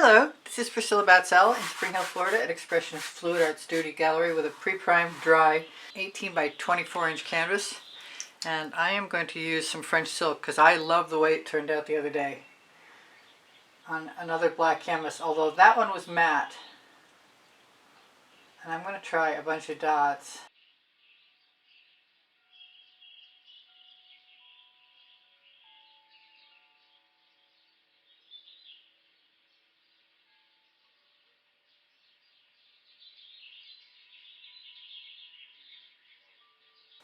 Hello, this is Priscilla Batzell in Spring Hill, Florida at Expressionist Fluid Art Studio Gallery with a pre-primed dry 18 by 24 inch canvas. And I am going to use some French silk because I love the way it turned out the other day on another black canvas, although that one was matte. And I'm going to try a bunch of dots.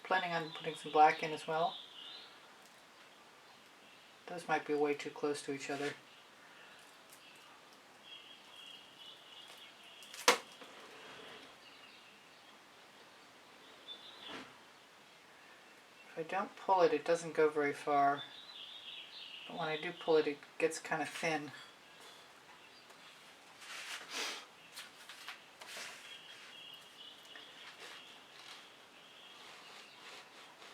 Planning on putting some black in as well. Those might be way too close to each other. If I don't pull it, it doesn't go very far. But when I do pull it, it gets kind of thin.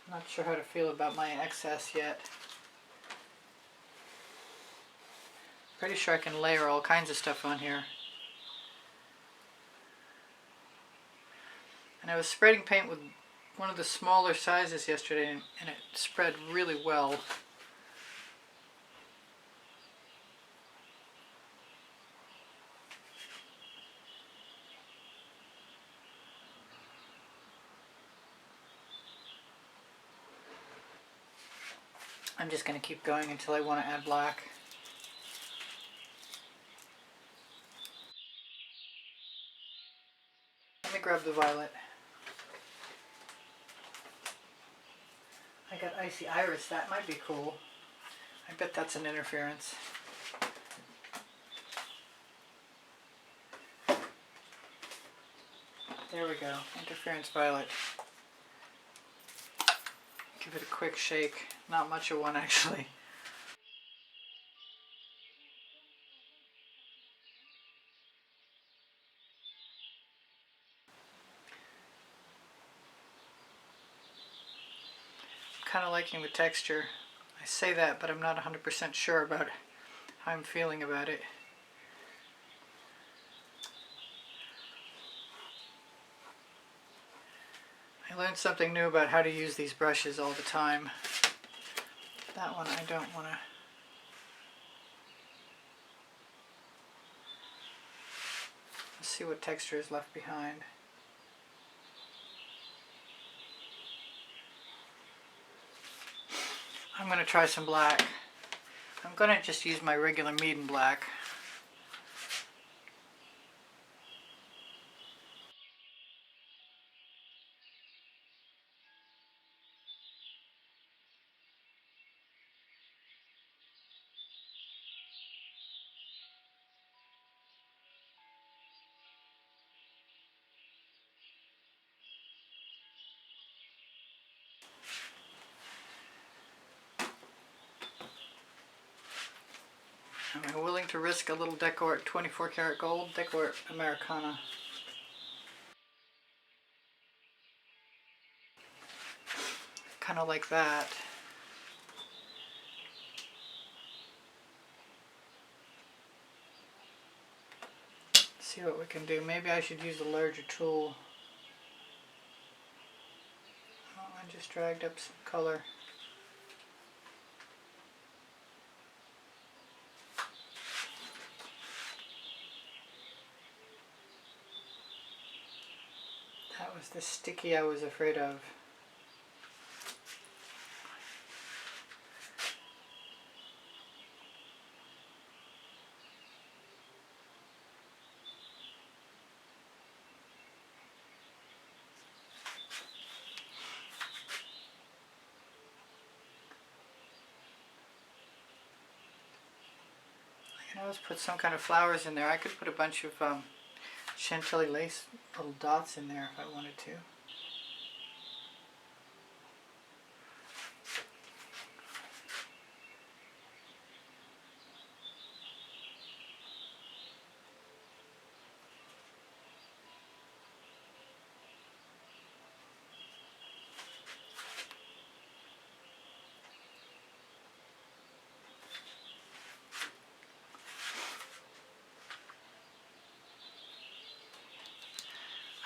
I'm not sure how to feel about my excess yet. Pretty sure I can layer all kinds of stuff on here. And I was spreading paint with one of the smaller sizes yesterday and it spread really well. I'm just going to keep going until I want to add black. Let me grab the violet. I got Icy Iris, that might be cool. I bet that's an interference. There we go, interference violet. Give it a quick shake, not much of one actually. I'm kind of liking the texture. I say that, but I'm not 100% sure about how I'm feeling about it. I learned something new about how to use these brushes all the time. That one I don't want to. Let's see what texture is left behind. I'm going to try some black. I'm going to just use my regular Meeden black. Am I willing to risk a little Colourarte 24 karat gold, Colourarte Americana? Kind of like that. Let's see what we can do. Maybe I should use a larger tool. Oh, I just dragged up some color. That was the sticky I was afraid of. I can always put some kind of flowers in there. I could put a bunch of Chantilly lace little dots in there if I wanted to.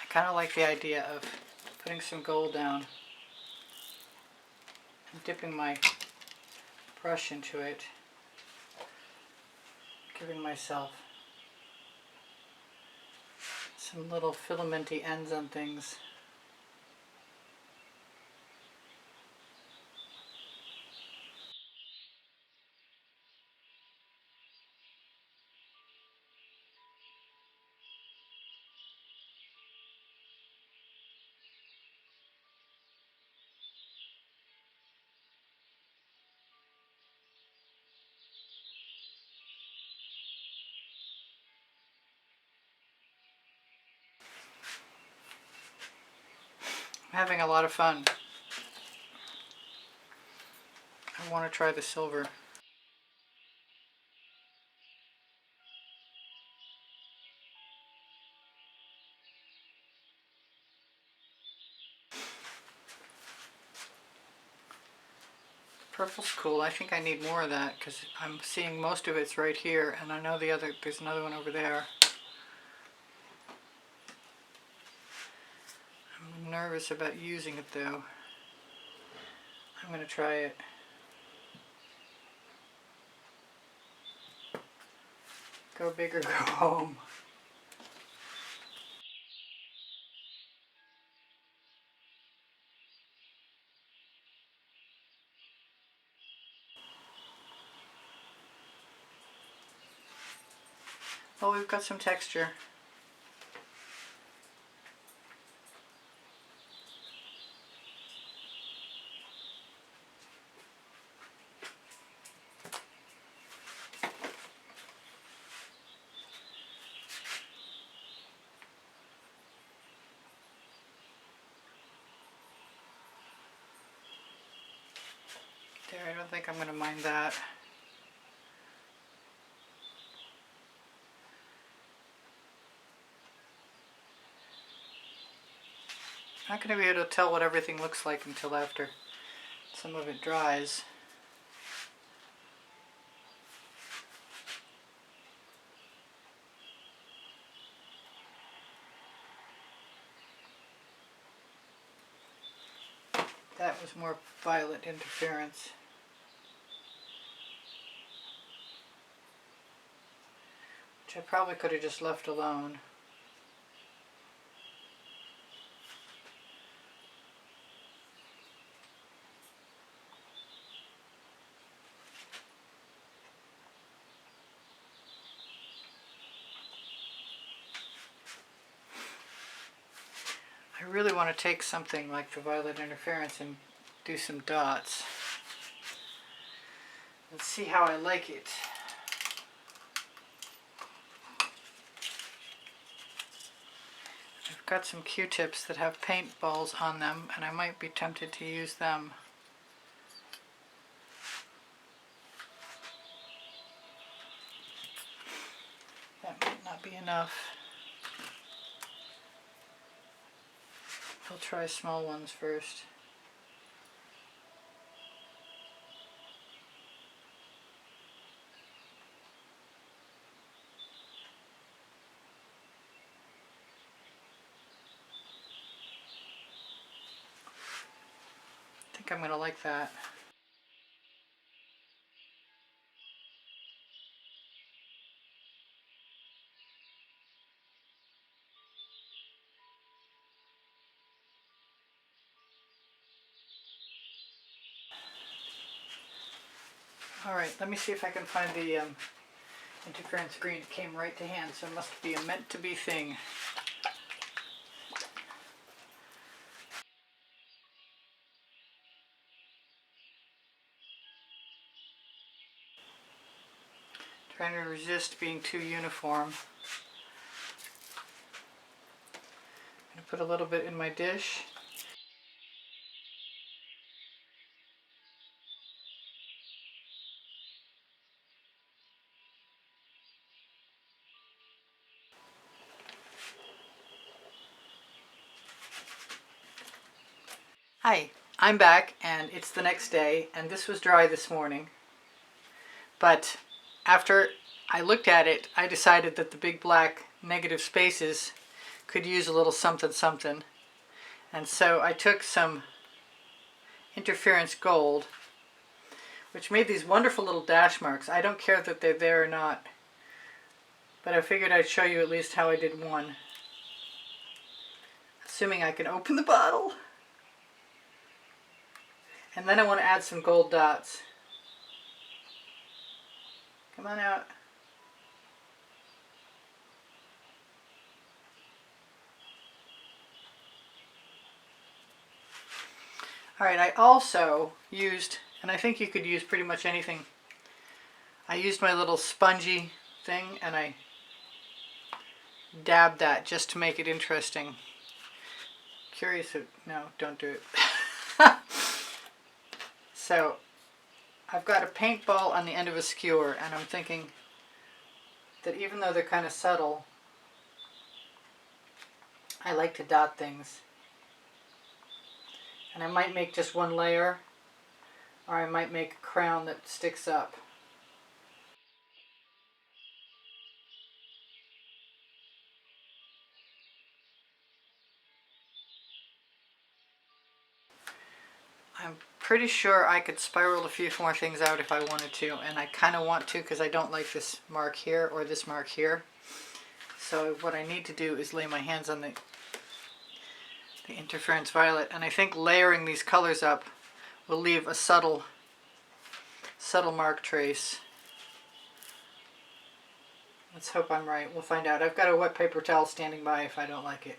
I kind of like the idea of putting some gold down and dipping my brush into it, giving myself some little filamenty ends on things. I'm having a lot of fun. I want to try the silver. Purple's cool. I think I need more of that because I'm seeing most of it's right here, and I know there's another one over there. I'm nervous about using it though. I'm going to try it. Go big or go home. Oh, we've got some texture. There, I don't think I'm going to mind that. I'm not going to be able to tell what everything looks like until after some of it dries. That was more violet interference. Which I probably could have just left alone. I really want to take something like the violet interference and do some dots. Let's see how I like it. I've got some Q-tips that have paint balls on them, and I might be tempted to use them. That might not be enough. I'll try small ones first. I think I'm going to like that. Alright, let me see if I can find the interference green. It came right to hand, so it must be a meant to be thing. Trying to resist being too uniform. I'm going to put a little bit in my dish. Hi, I'm back and it's the next day, and this was dry this morning. But after I looked at it, I decided that the big black negative spaces could use a little something something. And so I took some interference gold, which made these wonderful little dash marks. I don't care that they're there or not, but I figured I'd show you at least how I did one. Assuming I can open the bottle. And then I want to add some gold dots. Come on out. Alright, I also used, and I think you could use pretty much anything, I used my little spongy thing and I dabbed that just to make it interesting. Curious if, no, don't do it. So, I've got a paintball on the end of a skewer, and I'm thinking that even though they're kind of subtle, I like to dot things. And I might make just one layer, or I might make a crown that sticks up. I'm pretty sure I could spiral a few more things out if I wanted to, and I kind of want to because I don't like this mark here or this mark here. So what I need to do is lay my hands on the interference violet, and I think layering these colors up will leave a subtle mark trace. Let's hope I'm right. We'll find out. I've got a wet paper towel standing by if I don't like it.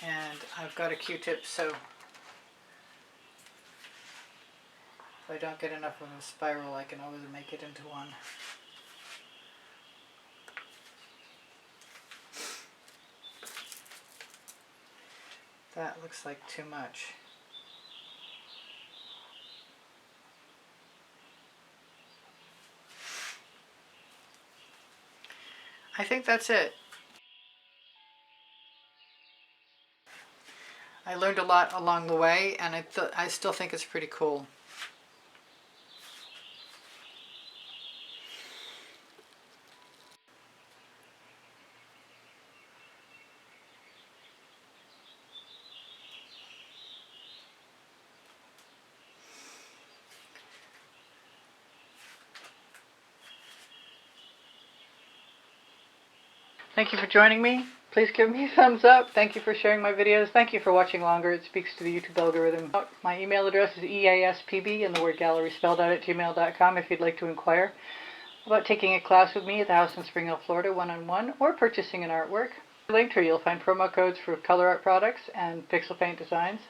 And I've got a Q-tip, so if I don't get enough of a spiral, I can always make it into one. That looks like too much. I think that's it. I learned a lot along the way, and I still think it's pretty cool. Thank you for joining me. Please give me a thumbs up. Thank you for sharing my videos. Thank you for watching longer. It speaks to the YouTube algorithm. My email address is easpbgallery and the word gallery spelled out at gmail.com if you'd like to inquire about taking a class with me at the house in Spring Hill, Florida, one-on-one, or purchasing an artwork. Link tree, you'll find promo codes for Colourarte products and pixel paint designs.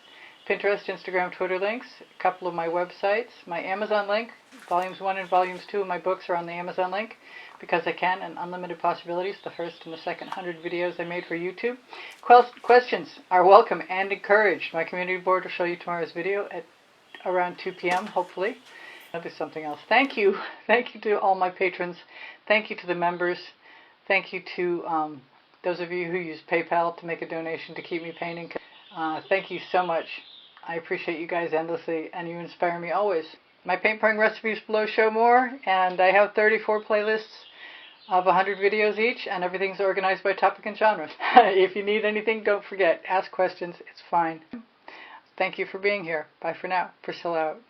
Pinterest, Instagram, Twitter links, a couple of my websites, my Amazon link. Volumes 1 and Volumes 2 of my books are on the Amazon link because I can, and Unlimited Possibilities, the first and the second 100 videos I made for YouTube. Questions are welcome and encouraged. My community board will show you tomorrow's video at around 2 p.m. hopefully. I'll do something else. Thank you. Thank you to all my patrons. Thank you to the members. Thank you to those of you who use PayPal to make a donation to keep me painting. Thank you so much. I appreciate you guys endlessly, and you inspire me always. My paint pouring recipes below show more, and I have 34 playlists of 100 videos each, and everything's organized by topic and genre. If you need anything, don't forget, ask questions. It's fine. Thank you for being here. Bye for now. Priscilla out.